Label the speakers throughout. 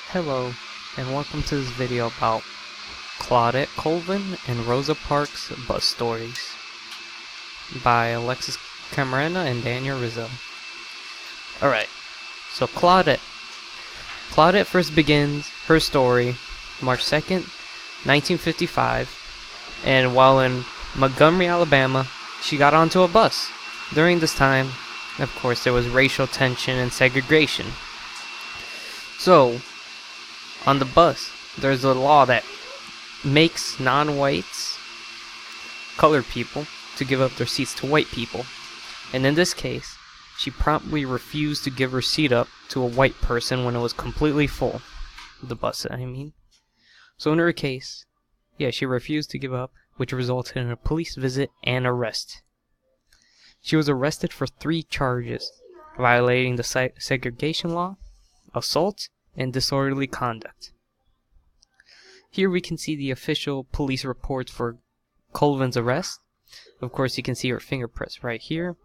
Speaker 1: Hello, and welcome to this video about Claudette Colvin and Rosa Parks' Bus Stories by Alexis Camarena and Daniel Rizzo. Alright, so Claudette first begins her story March 2nd, 1955, and while in Montgomery, Alabama, she got onto a bus. During this time, of course, there was racial tension and segregation. So, on the bus, there's a law that makes non-whites, colored people, to give up their seats to white people. And in this case, she promptly refused to give her seat up to a white person when it was completely full. The bus, I mean. So in her case, she refused to give up, which resulted in a police visit and arrest. She was arrested for 3 charges: violating the segregation law, assault, and disorderly conduct. Here we can see the official police reports for Colvin's arrest. Of course, you can see her fingerprints right here.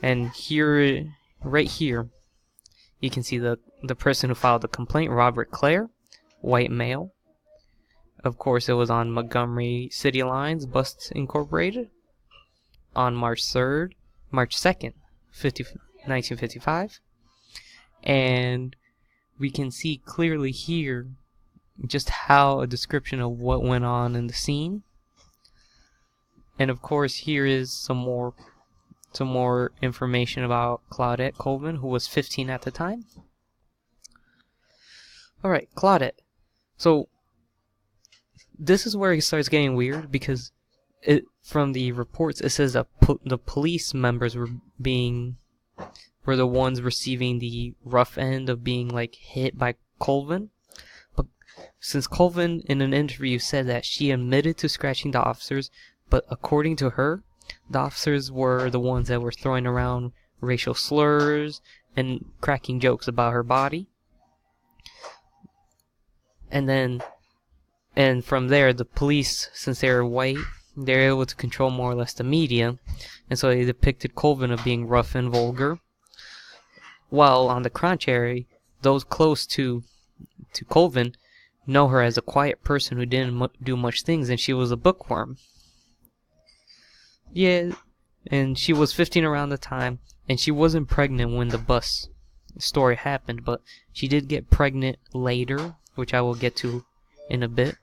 Speaker 1: And here, right here, you can see the person who filed the complaint, Robert Clare, white male. Of course, it was on Montgomery City Lines, Bus Incorporated, on March 2nd, 1955. And we can see clearly here just how a description of what went on in the scene. And of course, here is some more information about Claudette Colvin, who was 15 at the time. Alright, Claudette. So, this is where it starts getting weird, because from the reports it says that the police members were the ones receiving the rough end of being hit by Colvin. But since Colvin in an interview said that she admitted to scratching the officers, but according to her, the officers were the ones that were throwing around racial slurs and cracking jokes about her body. And from there, the police, since they were white, they're able to control more or less the media, and so they depicted Colvin of being rough and vulgar. While on the contrary, those close to Colvin know her as a quiet person who didn't do much things, and she was a bookworm. Yeah, and she was 15 around the time, and she wasn't pregnant when the bus story happened, but she did get pregnant later, which I will get to in a bit.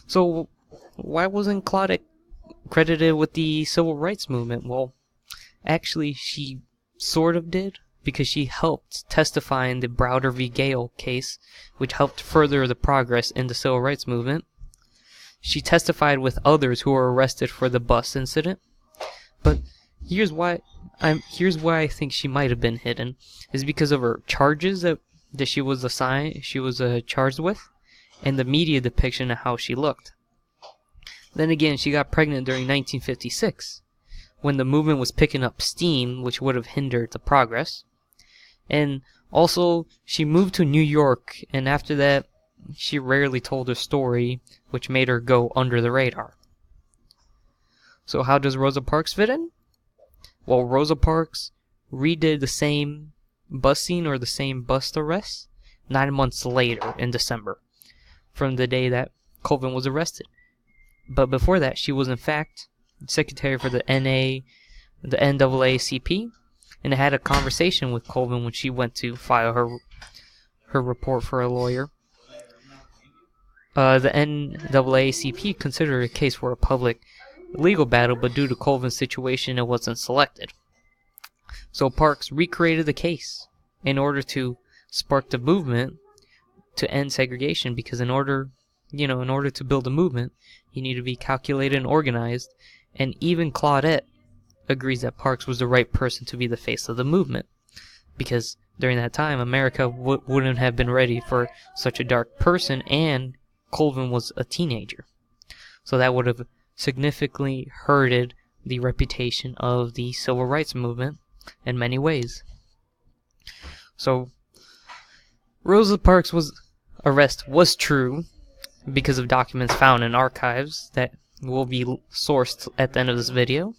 Speaker 1: So, why wasn't Claudette credited with the civil rights movement? Well, actually, she sort of did, because she helped testify in the Browder v. Gale case, which helped further the progress in the civil rights movement. She testified with others who were arrested for the bus incident. But here's why I think she might have been hidden, is because of her charges that she was charged with, and the media depiction of how she looked. Then again, she got pregnant during 1956, when the movement was picking up steam, which would have hindered the progress. And also, she moved to New York, and after that, she rarely told her story, which made her go under the radar. So how does Rosa Parks fit in? Well, Rosa Parks redid the same bus scene, or the same bus arrest, 9 months later in December, from the day that Colvin was arrested. But before that, she was in fact secretary for the NAACP, and had a conversation with Colvin when she went to file her report for a lawyer. The NAACP considered a case for a public legal battle, but due to Colvin's situation, it wasn't selected. So Parks recreated the case in order to spark the movement to end segregation, because in order to build a movement, you need to be calculated and organized, and even Claudette agrees that Parks was the right person to be the face of the movement, because during that time, America wouldn't have been ready for such a dark person, and Colvin was a teenager. So that would have significantly hurted the reputation of the civil rights movement in many ways. So, Rosa Parks' arrest was true because of documents found in archives that will be sourced at the end of this video.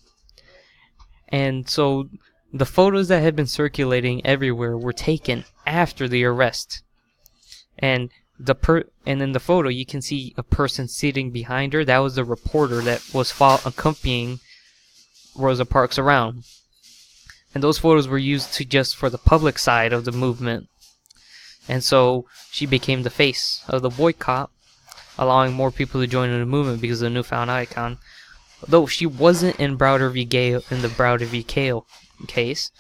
Speaker 1: And so The photos that had been circulating everywhere were taken after the arrest. And in the photo you can see a person sitting behind her. That was the reporter that was accompanying Rosa Parks around. And those photos were used for the public side of the movement. And so she became the face of the boycott, allowing more people to join in the movement because of the newfound icon. Though she wasn't in the Browder v. Gale case,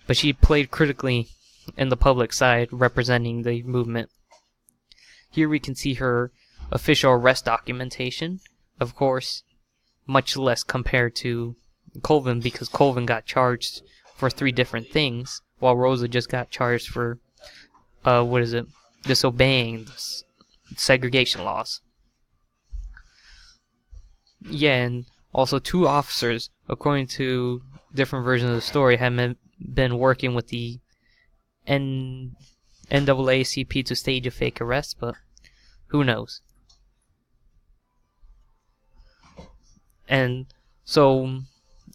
Speaker 1: but she played critically in the public side, representing the movement. Here we can see her official arrest documentation. Of course, much less compared to Colvin, because Colvin got charged for 3 different things, while Rosa just got charged for, disobeying the segregation laws. Yeah, and also 2 officers, according to different versions of the story, have been working with the NAACP to stage a fake arrest, but who knows? And so,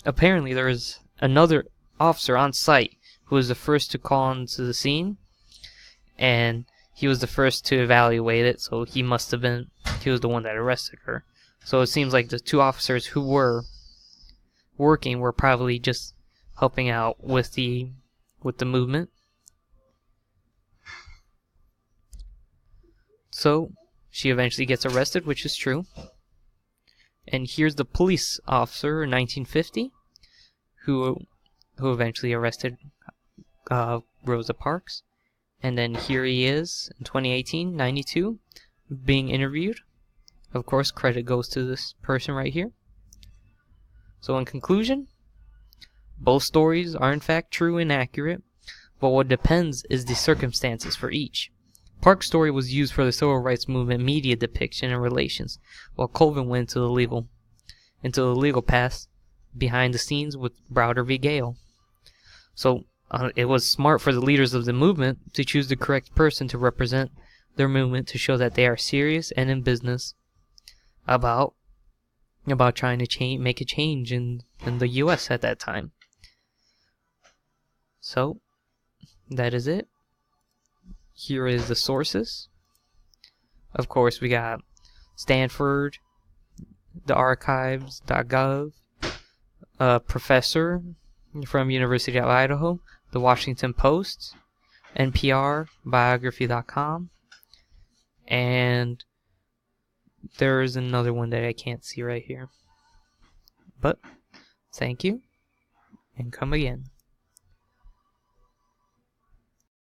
Speaker 1: apparently there is another officer on site who was the first to call onto the scene, and he was the first to evaluate it, so he was the one that arrested her. So it seems like the 2 officers who were working were probably just helping out with the movement. So she eventually gets arrested, which is true. And here's the police officer in 1950 who eventually arrested Rosa Parks. And then here he is in 2018, 92, being interviewed. Of course, credit goes to this person right here. So in conclusion, both stories are in fact true and accurate, but what depends is the circumstances for each. Park's story was used for the civil rights movement media depiction and relations, while Colvin went into the legal path behind the scenes with Browder v. Gale. So it was smart for the leaders of the movement to choose the correct person to represent their movement, to show that they are serious and in business about trying to make a change in the U.S. at that time. So that is it. Here is the sources. Of course, we got Stanford, the archives.gov, a professor from University of Idaho, the Washington Post, NPR, biography.com, and there is another one that I can't see right here. But thank you, and come again.